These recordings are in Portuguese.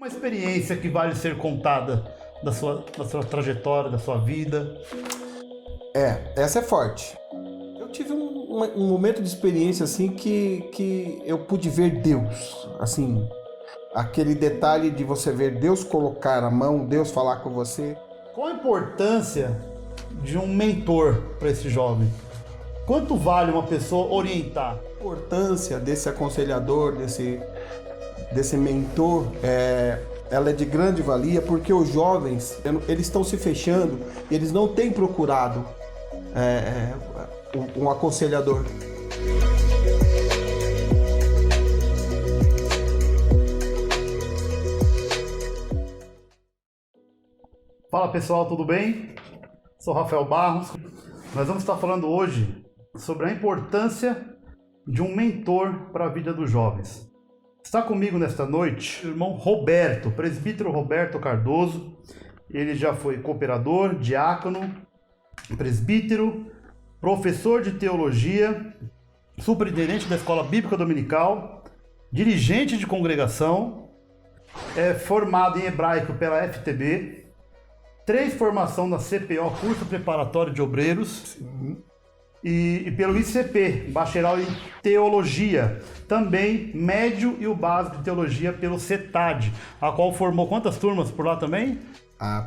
Uma experiência que vale ser contada da sua trajetória, da sua vida. Essa é forte. Eu tive um momento de experiência assim que eu pude ver Deus, assim, aquele detalhe de você ver Deus colocar a mão, Deus falar com você. Qual a importância de um mentor para esse jovem? Quanto vale uma pessoa orientar? A importância desse aconselhador, desse mentor, ela é de grande valia porque os jovens, eles estão se fechando e eles não têm procurado um aconselhador. Fala pessoal, tudo bem? Sou Rafael Barros. Nós vamos estar falando hoje sobre a importância de um mentor para a vida dos jovens. Está comigo nesta noite o irmão Roberto, presbítero Roberto Cardoso. Ele já foi cooperador, diácono, presbítero, professor de teologia, superintendente da Escola Bíblica Dominical, dirigente de congregação, é formado em hebraico pela FTB, 3 formação na CPO, curso preparatório de obreiros, e pelo ICP, bacharel em teologia, também médio e o básico de teologia pelo CETAD, a qual formou quantas turmas por lá também?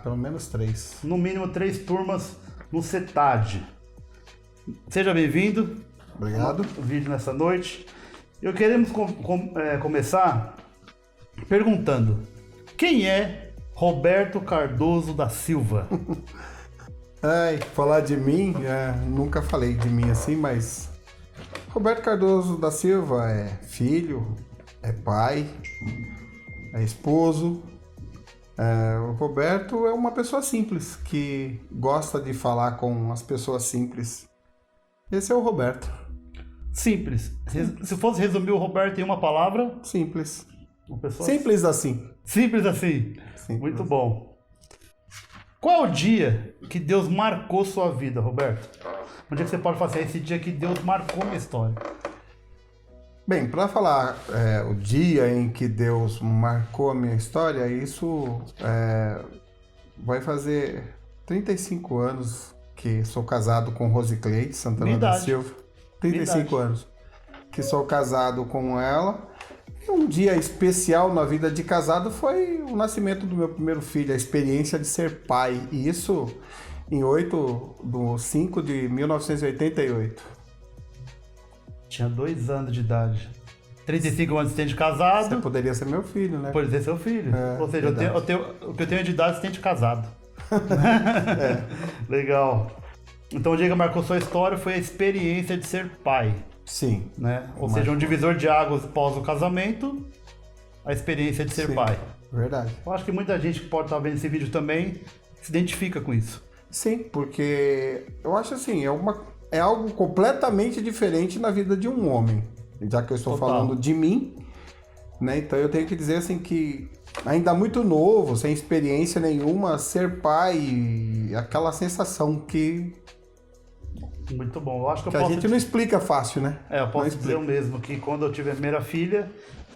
Pelo menos 3. No mínimo 3 turmas no CETAD. Seja bem-vindo. Obrigado. O vídeo nessa noite. Eu queremos começar perguntando: quem é Roberto Cardoso da Silva? Falar de mim, nunca falei de mim assim, mas Roberto Cardoso da Silva é filho, é pai, é esposo. O Roberto é uma pessoa simples, que gosta de falar com as pessoas simples. Esse é o Roberto. Simples. Se fosse resumir o Roberto em uma palavra? Simples. Uma pessoa simples assim. Simples assim. Simples. Muito bom. Qual é o dia que Deus marcou sua vida, Roberto? Um dia que você pode fazer esse dia que Deus marcou minha história? Bem, para falar o dia em que Deus marcou a minha história, isso vai fazer 35 anos que sou casado com Rosicleide Santana da Silva. 35 anos que sou casado com ela. E um dia especial na vida de casado foi o nascimento do meu primeiro filho, a experiência de ser pai. E isso em 8/5 de 1988. Tinha 2 anos de idade. 35 anos você tem de casado. Você poderia ser meu filho, né? Poderia ser seu filho. Ou seja, o que eu tenho de idade você tem de casado. Legal. Então o dia que marcou sua história foi a experiência de ser pai. Sim. Né? Ou seja, um divisor de águas após o casamento, a experiência de ser pai. Verdade. Eu acho que muita gente que pode estar vendo esse vídeo também se identifica com isso. Sim, porque eu acho assim, é algo completamente diferente na vida de um homem. Já que eu estou falando de mim, né? Então eu tenho que dizer assim que ainda muito novo, sem experiência nenhuma, ser pai, aquela sensação que... Muito bom. Eu acho que a gente não explica fácil, né? Eu posso dizer o mesmo, que quando eu tive a primeira filha,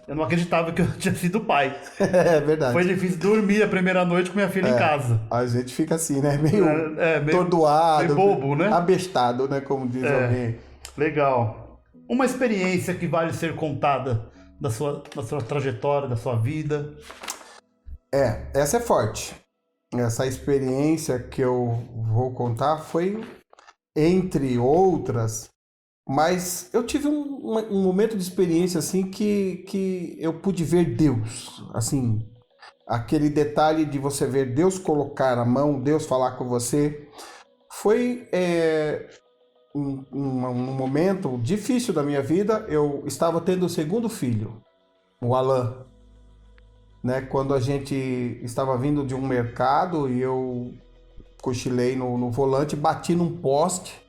eu não acreditava que eu tinha sido pai. É verdade. Foi difícil dormir a primeira noite com minha filha em casa. A gente fica assim, né? Meio tordoado, meio bobo, né? Abestado, né? Como diz alguém. Legal. Uma experiência que vale ser contada da sua trajetória, da sua vida. Essa é forte. Essa experiência que eu vou contar foi... entre outras, mas eu tive um momento de experiência assim que eu pude ver Deus, assim, aquele detalhe de você ver Deus colocar a mão, Deus falar com você. Foi um momento difícil da minha vida. Eu estava tendo o segundo filho, o Alan, né? Quando a gente estava vindo de um mercado e eu cochilei no volante, bati num poste.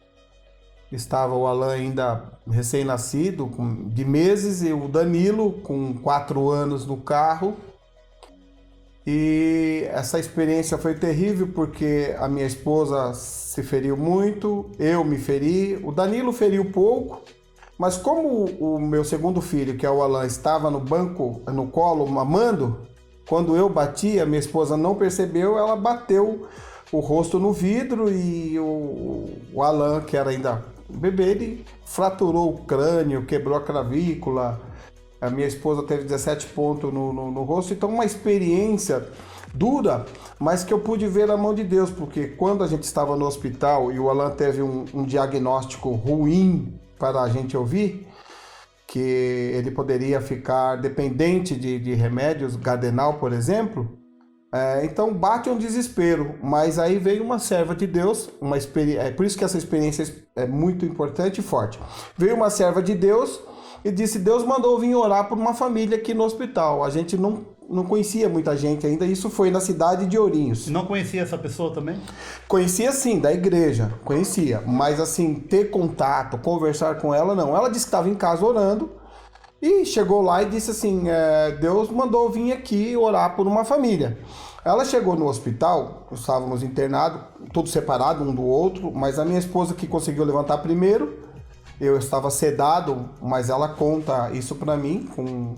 Estava o Alan ainda recém-nascido, de meses, e o Danilo com 4 anos no carro. E essa experiência foi terrível porque a minha esposa se feriu muito, eu me feri, o Danilo feriu pouco, mas como o meu segundo filho, que é o Alan, estava no banco, no colo, mamando, Quando eu bati, a minha esposa não percebeu, ela bateu o rosto no vidro e o Alan, que era ainda bebê, ele fraturou o crânio, quebrou a clavícula. A minha esposa teve 17 pontos no rosto. Então, uma experiência dura, mas que eu pude ver a mão de Deus, porque quando a gente estava no hospital e o Alan teve um diagnóstico ruim para a gente ouvir, que ele poderia ficar dependente de remédios, Gardenal, por exemplo, então bate um desespero, mas aí veio uma serva de Deus, por isso que essa experiência é muito importante e forte. Veio uma serva de Deus e disse, Deus mandou vir orar por uma família aqui no hospital. A gente não conhecia muita gente ainda, isso foi na cidade de Ourinhos. Não conhecia essa pessoa também? Conhecia sim, da igreja, conhecia, mas assim, ter contato, conversar com ela, não. Ela disse que estava em casa orando e chegou lá e disse assim, Deus mandou vir aqui orar por uma família. Ela chegou no hospital, estávamos internados, todos separados um do outro, mas a minha esposa que conseguiu levantar primeiro, eu estava sedado, mas ela conta isso para mim com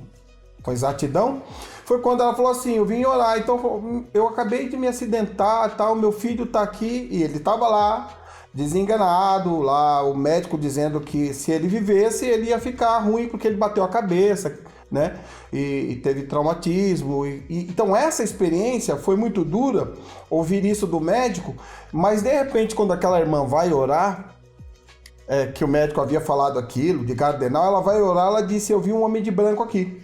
exatidão. Foi quando ela falou assim, eu vim orar, então eu acabei de me acidentar, tal, meu filho tá aqui, e ele tava lá, desenganado, lá o médico dizendo que se ele vivesse, ele ia ficar ruim porque ele bateu a cabeça, né, e teve traumatismo, então essa experiência foi muito dura, ouvir isso do médico, mas de repente quando aquela irmã vai orar, que o médico havia falado aquilo, de Gardenal, ela vai orar, ela disse, eu vi um homem de branco aqui.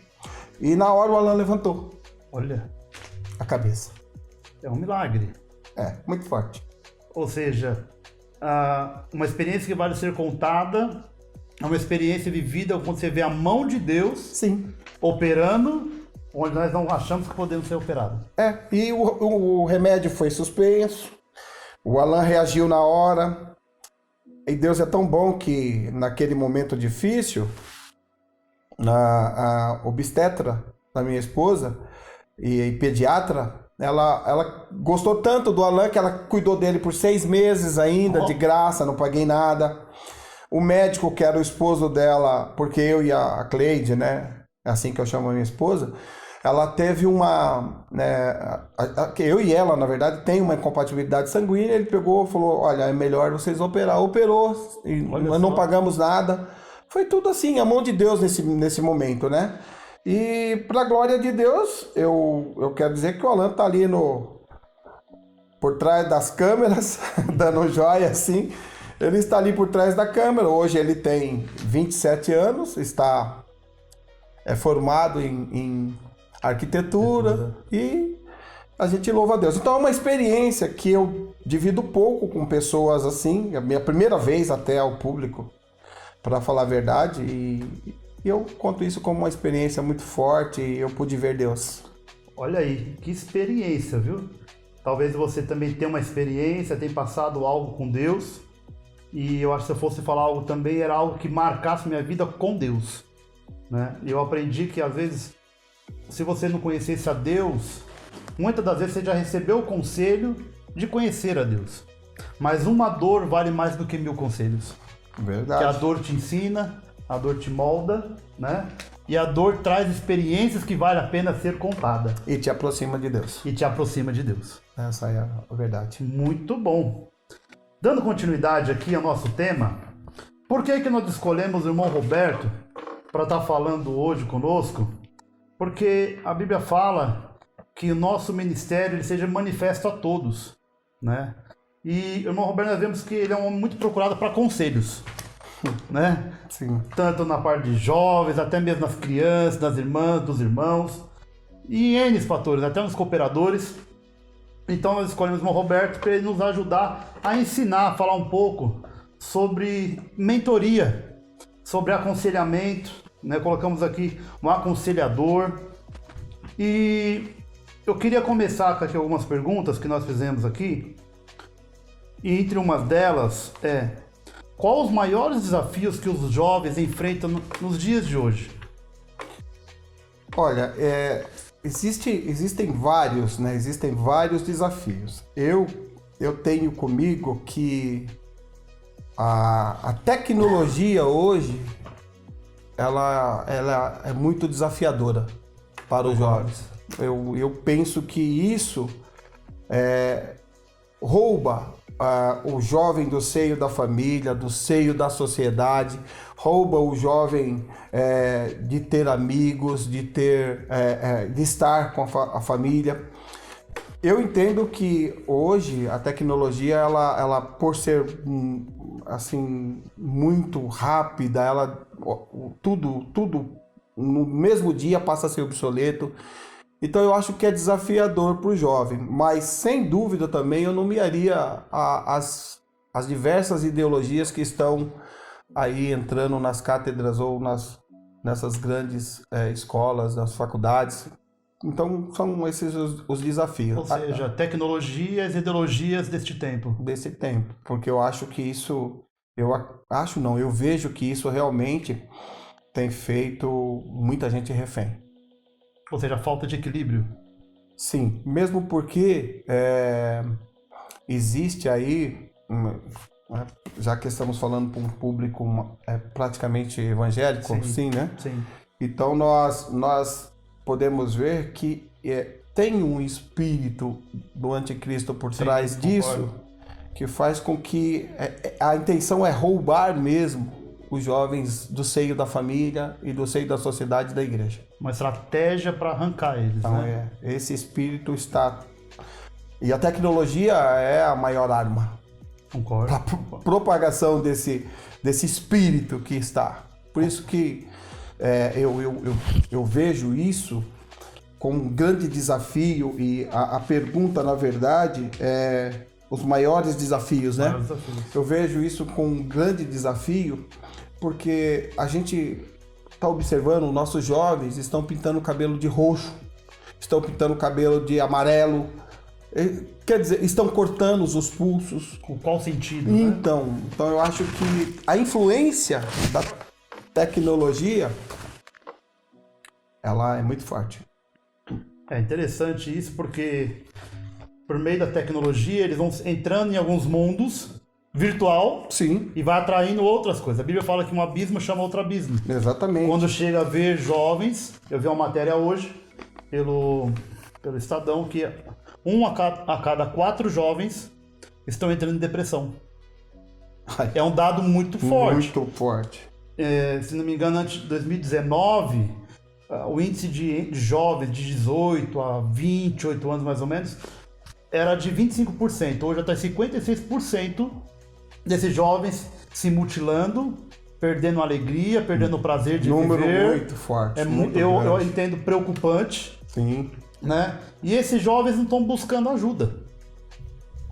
E na hora o Alan levantou. Olha. A cabeça. É um milagre. Muito forte. Ou seja, uma experiência que vale ser contada, é uma experiência vivida quando você vê a mão de Deus. Sim. Operando, onde nós não achamos que podemos ser operados. E o remédio foi suspenso, o Alan reagiu na hora, e Deus é tão bom que naquele momento difícil, a obstetra da minha esposa e pediatra, ela gostou tanto do Alan que ela cuidou dele por 6 meses ainda, de graça, não paguei nada. O médico, que era o esposo dela, porque eu e a Cleide, né, é assim que eu chamo a minha esposa, ela teve eu e ela, na verdade, tem uma incompatibilidade sanguínea. Ele pegou e falou, olha, é melhor vocês operar. Operou, e nós não pagamos nada. Foi tudo assim, a mão de Deus nesse momento, né? E para a glória de Deus, eu quero dizer que o Alan tá ali por trás das câmeras, dando joia assim. Ele está ali por trás da câmera. Hoje ele tem 27 anos, está formado em arquitetura e a gente louva a Deus. Então é uma experiência que eu divido pouco com pessoas assim, a minha primeira vez até ao público, para falar a verdade, e eu conto isso como uma experiência muito forte e eu pude ver Deus. Olha aí, que experiência, viu? Talvez você também tenha uma experiência, tenha passado algo com Deus, e eu acho que se eu fosse falar algo também, era algo que marcasse minha vida com Deus, né? Eu aprendi que às vezes, se você não conhecesse a Deus, muitas das vezes você já recebeu o conselho de conhecer a Deus, mas uma dor vale mais do que 1000 conselhos. Verdade. Que a dor te ensina, a dor te molda, né? E a dor traz experiências que vale a pena ser contada. E te aproxima de Deus. E te aproxima de Deus. Essa é a verdade. Muito bom. Dando continuidade aqui ao nosso tema, por que nós escolhemos o irmão Roberto para estar falando hoje conosco? Porque a Bíblia fala que o nosso ministério ele seja manifesto a todos, né? E o irmão Roberto, nós vemos que ele é um homem muito procurado para conselhos, né? Sim. Tanto na parte de jovens, até mesmo nas crianças, das irmãs, dos irmãos, e N fatores, até nos cooperadores. Então nós escolhemos o irmão Roberto para ele nos ajudar a ensinar, a falar um pouco sobre mentoria, sobre aconselhamento, né? Colocamos aqui um aconselhador. E eu queria começar com aqui algumas perguntas que nós fizemos aqui. E entre umas delas quais os maiores desafios que os jovens enfrentam nos dias de hoje? Olha, existem vários, né? Existem vários desafios. Eu tenho comigo que a tecnologia hoje ela é muito desafiadora para os jovens. Eu penso que isso rouba o jovem do seio da família, do seio da sociedade, rouba o jovem de ter amigos, de estar com a família. Eu entendo que hoje a tecnologia, ela por ser assim muito rápida, tudo no mesmo dia passa a ser obsoleto. Então eu acho que é desafiador para o jovem, mas sem dúvida também eu não me alia às diversas ideologias que estão aí entrando nas cátedras ou nessas grandes escolas, nas faculdades. Então são esses os desafios. Ou seja, tecnologias e ideologias deste tempo. Desse tempo, porque eu acho que isso, eu vejo que isso realmente tem feito muita gente refém. Ou seja, falta de equilíbrio. Sim, mesmo porque existe aí, já que estamos falando para um público praticamente evangélico, sim, né? Sim. Então nós podemos ver que tem um espírito do anticristo por trás disso, que faz com que a intenção é roubar mesmo os jovens do seio da família e do seio da sociedade e da igreja. Uma estratégia para arrancar eles, então, né? Esse espírito está... E a tecnologia é a maior arma. Concordo. Para propagação desse espírito que está. Por isso que eu vejo isso como um grande desafio, e a pergunta, na verdade, é os maiores desafios, né? Eu vejo isso como um grande desafio, porque a gente está observando, nossos jovens estão pintando o cabelo de roxo, estão pintando o cabelo de amarelo, quer dizer, estão cortando os pulsos. Com qual sentido, então, né? Então eu acho que a influência da tecnologia, ela é muito forte. É interessante isso, porque por meio da tecnologia eles vão entrando em alguns mundos virtual. Sim. E vai atraindo outras coisas. A Bíblia fala que um abismo chama outro abismo. Exatamente. Quando chega a ver jovens, eu vi uma matéria hoje pelo Estadão que a cada 4 jovens estão entrando em depressão. Ai, é um dado muito forte. Muito forte. Se não me engano, antes de 2019, o índice de jovens de 18 a 28 anos mais ou menos era de 25%. Hoje está 56% desses jovens se mutilando, perdendo a alegria, perdendo o prazer de Número viver. Muito forte. Eu entendo preocupante. Sim. Né? E esses jovens não estão buscando ajuda.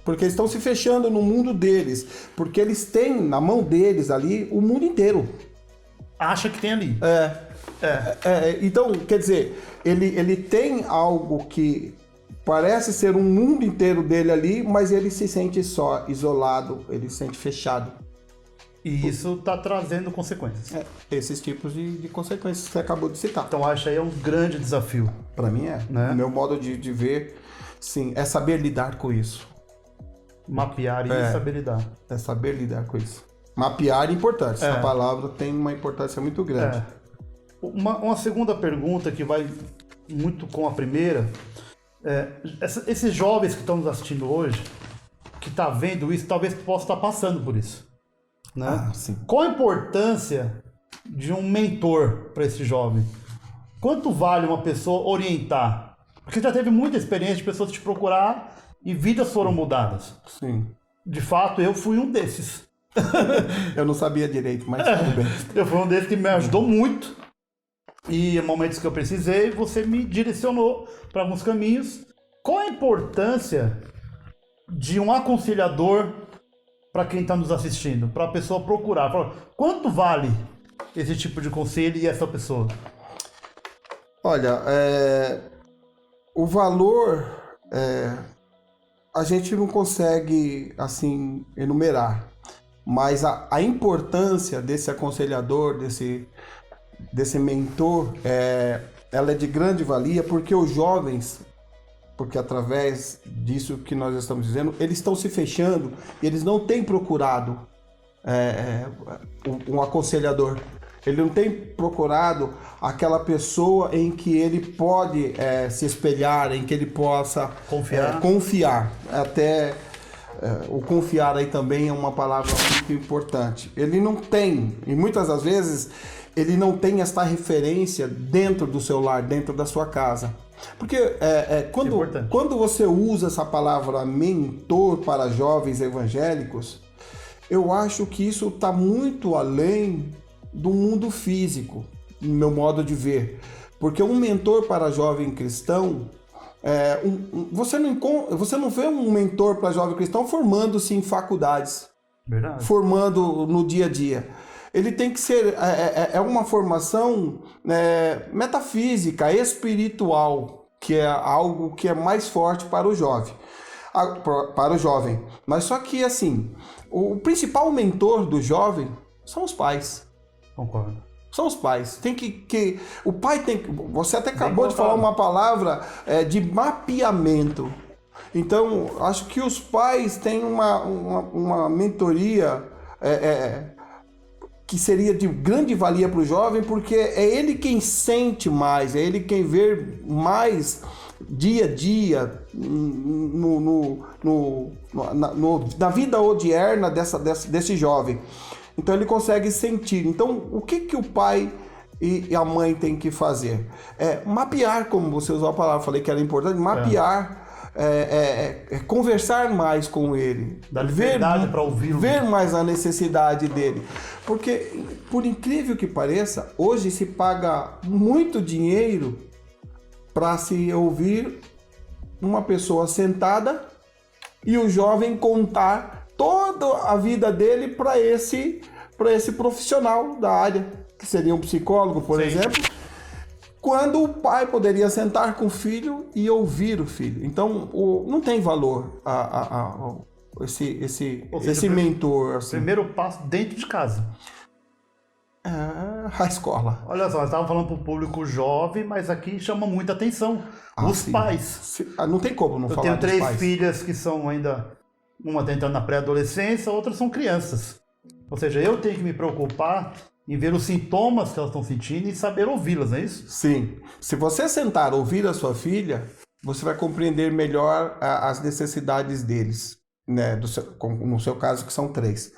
Porque eles estão se fechando no mundo deles. Porque eles têm na mão deles ali o mundo inteiro. Acha que tem ali. Então, quer dizer, ele tem algo que parece ser um mundo inteiro dele ali, mas ele se sente só, isolado, ele se sente fechado. E isso está trazendo consequências. Esses tipos de consequências que você acabou de citar. Então acho aí um grande desafio. Para mim né? O meu modo de ver, sim, é saber lidar com isso. Mapear e saber lidar. É saber lidar com isso. Mapear é importante. Essa palavra tem uma importância muito grande. Uma segunda pergunta que vai muito com a primeira. Esses jovens que estão nos assistindo hoje, que estão vendo isso, talvez possa estar passando por isso. Né? Sim. Qual a importância de um mentor para esse jovem? Quanto vale uma pessoa orientar? Porque já teve muita experiência de pessoas te procurar e vidas foram mudadas. Sim. De fato, eu fui um desses. Eu não sabia direito, mas tudo bem. Eu fui um desses que me ajudou muito. E em momentos que eu precisei, você me direcionou para alguns caminhos. Qual a importância de um aconselhador para quem está nos assistindo? Para a pessoa procurar. Quanto vale esse tipo de conselho e essa pessoa? Olha, o valor a gente não consegue assim enumerar, mas a importância desse aconselhador, desse mentor, ela é de grande valia, porque os jovens, porque através disso que nós estamos dizendo, eles estão se fechando e eles não têm procurado um aconselhador. Ele não tem procurado aquela pessoa em que ele pode se espelhar, em que ele possa confiar. Até o confiar aí também é uma palavra muito importante. Ele não tem, e muitas das vezes, ele não tem esta referência dentro do seu lar, dentro da sua casa. Porque quando você usa essa palavra mentor para jovens evangélicos, eu acho que isso está muito além do mundo físico, no meu modo de ver. Porque um mentor para jovem cristão, você não vê um mentor para jovem cristão formando-se em faculdades, Verdade. formando no dia a dia. Ele tem que ser uma formação metafísica, espiritual, que é algo que é mais forte para o jovem. Mas só que, assim, o principal mentor do jovem são os pais. Concordo. São os pais. O pai tem que... Você até acabou de falar uma palavra de mapeamento. Então, acho que os pais têm uma mentoria que seria de grande valia para o jovem, porque é ele quem sente mais, é ele quem vê mais dia a dia na vida odierna desse jovem. Então ele consegue sentir. Então o que o pai e a mãe têm que fazer? Mapear, como você usou a palavra, falei que era importante, mapear, conversar mais com ele. Dar liberdade para ouvi-lo. Ver mais a necessidade dele. Porque, por incrível que pareça, hoje se paga muito dinheiro para se ouvir uma pessoa sentada e o jovem contar toda a vida dele para esse profissional da área, que seria um psicólogo, por exemplo, quando o pai poderia sentar com o filho e ouvir o filho. Então, não tem valor esse mentor. Assim. Primeiro passo dentro de casa. A escola. Olha só, nós estávamos falando para o público jovem, mas aqui chama muita atenção. Os pais. Não tem como não falar dos pais. Eu tenho 3 filhas que são ainda... Uma está entrando na pré-adolescência, outras são crianças. Ou seja, eu tenho que me preocupar em ver os sintomas que elas estão sentindo e saber ouvi-las, não é isso? Sim. Se você sentar ouvir a sua filha, você vai compreender melhor as necessidades deles, né? No seu caso, que são 3.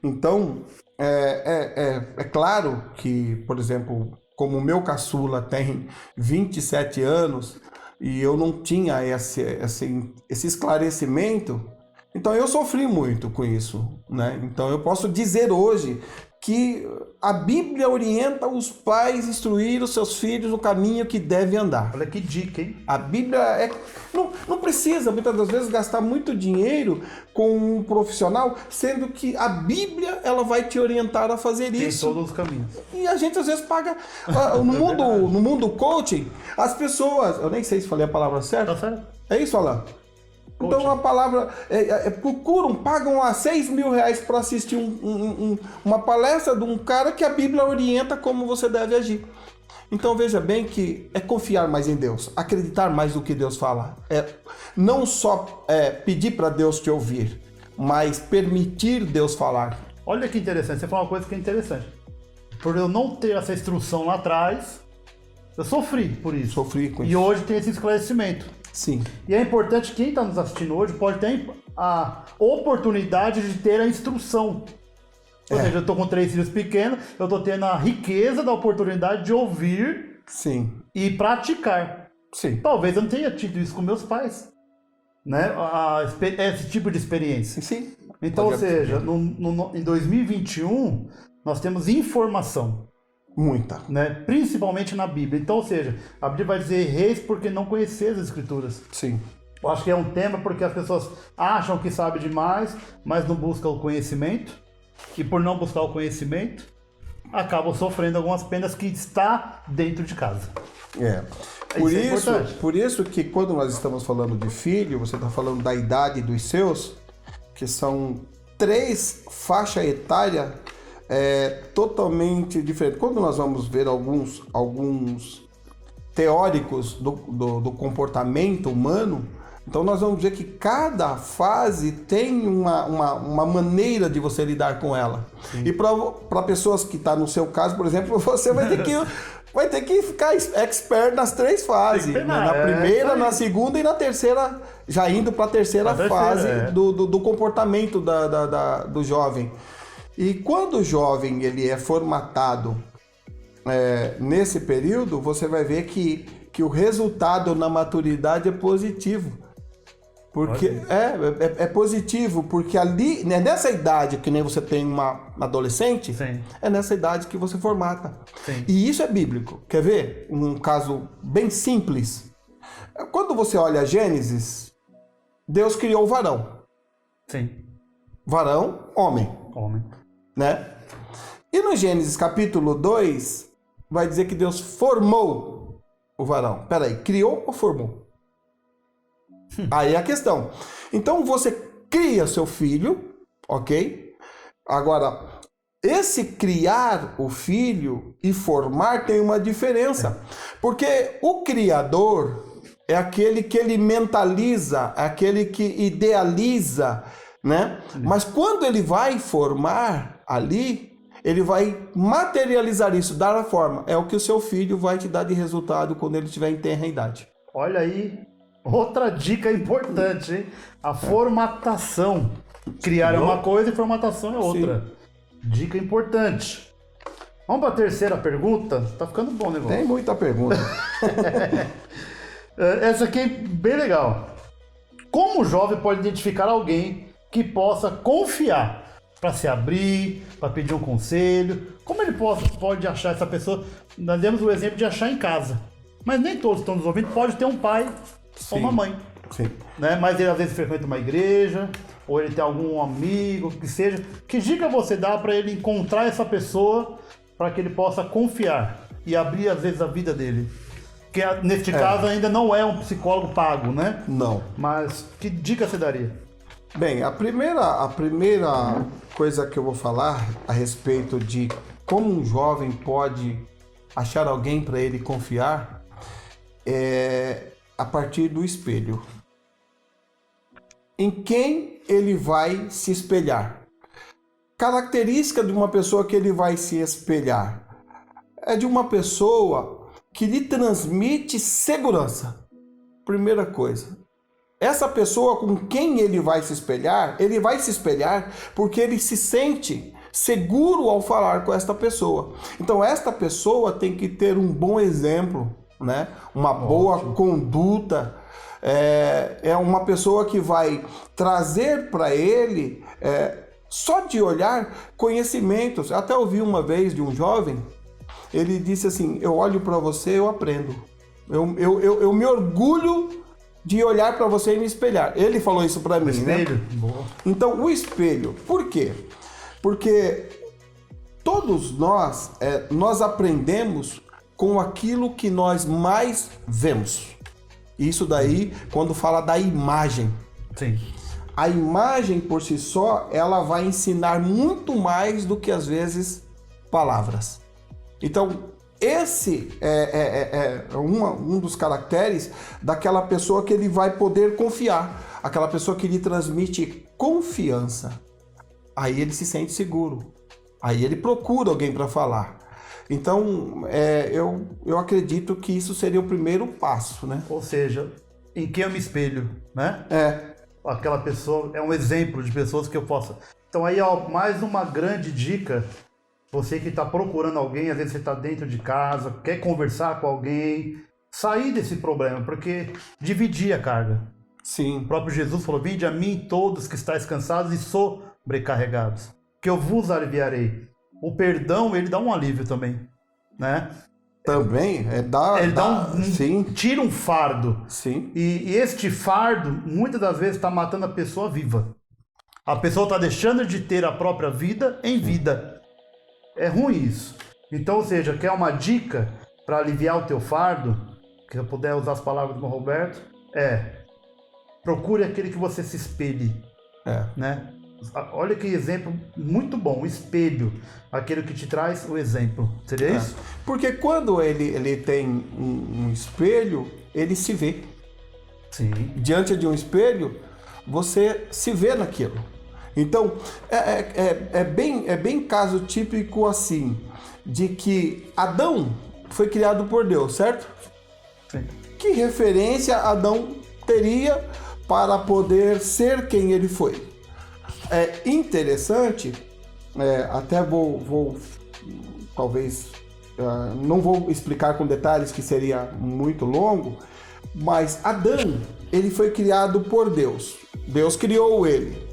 Então, é claro que, por exemplo, como o meu caçula tem 27 anos e eu não tinha esse esclarecimento, então eu sofri muito com isso, né? Então eu posso dizer hoje que a Bíblia orienta os pais a instruir os seus filhos no caminho que devem andar. Olha que dica, hein? A Bíblia não precisa, muitas das vezes, gastar muito dinheiro com um profissional, sendo que a Bíblia ela vai te orientar a fazer isso. Tem todos os caminhos. E a gente às vezes paga... no mundo coaching, as pessoas... Eu nem sei se falei a palavra certa. Tá certo. É isso, Alan? Então a palavra, pagam a R$6.000 para assistir uma palestra de um cara que a Bíblia orienta como você deve agir. Então veja bem que é confiar mais em Deus, acreditar mais no que Deus fala. Não só pedir para Deus te ouvir, mas permitir Deus falar. Olha que interessante, você falou uma coisa que é interessante. Por eu não ter essa instrução lá atrás, eu sofri por isso. Sofri com isso. E hoje tem esse esclarecimento. Sim. E é importante, quem está nos assistindo hoje pode ter a oportunidade de ter a instrução. Ou seja, eu estou com 3 filhos pequenos, eu estou tendo a riqueza da oportunidade de ouvir. Sim. E praticar. Sim. Talvez eu não tenha tido isso com meus pais, né? Esse tipo de experiência. Sim. Então, ou seja, em 2021, nós temos informação. Muita. Né? Principalmente na Bíblia. Então, ou seja, a Bíblia vai dizer reis porque não conhecer as Escrituras. Sim. Eu acho que é um tema porque as pessoas acham que sabem demais, mas não buscam o conhecimento. E por não buscar o conhecimento, acabam sofrendo algumas penas que está dentro de casa. Por isso que quando nós estamos falando de filho, você está falando da idade dos seus, que são 3 faixas etárias totalmente diferentes. Quando nós vamos ver alguns teóricos do comportamento humano, Então nós vamos ver que cada fase tem uma maneira de você lidar com ela. Sim. E para pessoas que estão no seu caso, por exemplo, você vai ter que ficar expert nas 3 fases. Na primeira, na segunda e na terceira, já indo para a terceira fase do comportamento do jovem. E quando o jovem ele é formatado nesse período, você vai ver que o resultado na maturidade é positivo. Porque é positivo, porque ali, né, nessa idade que nem você tem uma adolescente, sim, é nessa idade que você formata. Sim. E isso é bíblico. Quer ver um caso bem simples? Quando você olha Gênesis, Deus criou o varão. Sim. Varão, homem. Homem. Né? E no Gênesis capítulo 2, vai dizer que Deus formou o varão. Peraí, criou ou formou? Aí é a questão. Então você cria seu filho, ok? Agora, esse criar o filho e formar tem uma diferença. Porque o criador é aquele que ele mentaliza, aquele que idealiza, né? Mas quando ele vai formar ali, ele vai materializar isso, dar a forma. É o que o seu filho vai te dar de resultado quando ele estiver em tenra idade. Olha aí, outra dica importante, hein? A formatação. Criar é uma coisa e formatação é outra. Sim. Dica importante. Vamos para a terceira pergunta? Tá ficando bom o negócio. Tem muita pergunta. Essa aqui é bem legal. Como o jovem pode identificar alguém que possa confiar para se abrir, para pedir um conselho? Como ele pode achar essa pessoa? Nós demos o exemplo de achar em casa. Mas nem todos que estão nos ouvindo pode ter um pai ou uma mãe. Sim. Né? Mas ele às vezes frequenta uma igreja, ou ele tem algum amigo, que seja. Que dica você dá para ele encontrar essa pessoa para que ele possa confiar e abrir às vezes a vida dele? Que neste caso ainda não é um psicólogo pago, né? Não. Mas que dica você daria? Bem, a primeira coisa que eu vou falar a respeito de como um jovem pode achar alguém para ele confiar é a partir do espelho. Em quem ele vai se espelhar? Característica de uma pessoa que ele vai se espelhar é de uma pessoa que lhe transmite segurança. Primeira coisa. Essa pessoa com quem ele vai se espelhar porque ele se sente seguro ao falar com esta pessoa. Então esta pessoa tem que ter um bom exemplo, né? Uma boa conduta. É uma pessoa que vai trazer para ele, só de olhar, conhecimentos. Até ouvi uma vez de um jovem, ele disse assim: eu olho para você, eu aprendo. Eu me orgulho de olhar para você e me espelhar. Ele falou isso para mim, espelho? Né? Boa. Então, o espelho. Por quê? Porque todos nós aprendemos com aquilo que nós mais vemos. Isso daí, quando fala da imagem. Sim. A imagem por si só, ela vai ensinar muito mais do que às vezes palavras. Então, esse é um dos caracteres daquela pessoa que ele vai poder confiar. Aquela pessoa que lhe transmite confiança. Aí ele se sente seguro. Aí ele procura alguém para falar. Então, eu acredito que isso seria o primeiro passo, né? Ou seja, em quem eu me espelho, né? Aquela pessoa é um exemplo de pessoas que eu possa... Então aí, mais uma grande dica. Você que está procurando alguém, às vezes você está dentro de casa, quer conversar com alguém, sair desse problema, porque dividir a carga. Sim. O próprio Jesus falou: vinde a mim todos que estáis cansados e sobrecarregados, que eu vos aliviarei. O perdão, ele dá um alívio também, né? Também, sim. Tira um fardo. Sim. E este fardo, muitas das vezes, está matando a pessoa viva. A pessoa está deixando de ter a própria vida em vida. É ruim isso. Então, ou seja, quer uma dica para aliviar o teu fardo, que eu puder usar as palavras do Roberto, procure aquele que você se espelhe. Né? Olha que exemplo muito bom, o espelho, aquele que te traz o exemplo. Seria isso? Porque quando ele tem um espelho, ele se vê. Sim. Diante de um espelho, você se vê naquilo. Então, é bem caso típico assim, de que Adão foi criado por Deus, certo? Sim. Que referência Adão teria para poder ser quem ele foi? É interessante, até vou talvez, não vou explicar com detalhes que seria muito longo, mas Adão, ele foi criado por Deus. Deus criou ele.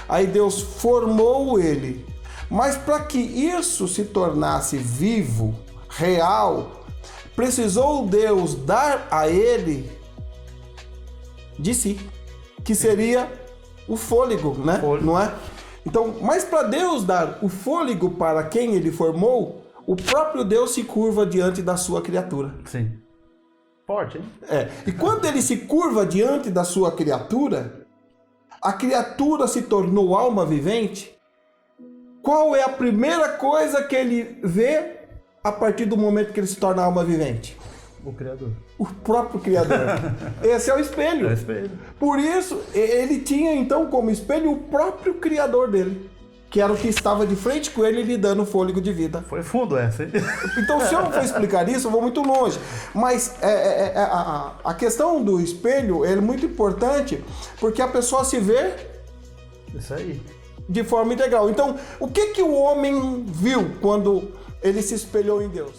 Aí Deus formou ele. Mas para que isso se tornasse vivo, real, precisou Deus dar a ele de si, que seria o fôlego, né? Não é? Então, mas para Deus dar o fôlego para quem ele formou, o próprio Deus se curva diante da sua criatura. Sim. Forte, hein? E quando ele se curva diante da sua criatura, a criatura se tornou alma vivente. Qual é a primeira coisa que ele vê a partir do momento que ele se torna alma vivente? O Criador. O próprio Criador. Esse é o espelho. É o espelho. Por isso, ele tinha então como espelho o próprio Criador dele, que era o que estava de frente com ele, lhe dando fôlego de vida. Foi fundo essa, hein? Então, se eu não for explicar isso, eu vou muito longe. Mas a questão do espelho é muito importante, porque a pessoa se vê Isso aí. de forma integral. Então, o que o homem viu quando ele se espelhou em Deus?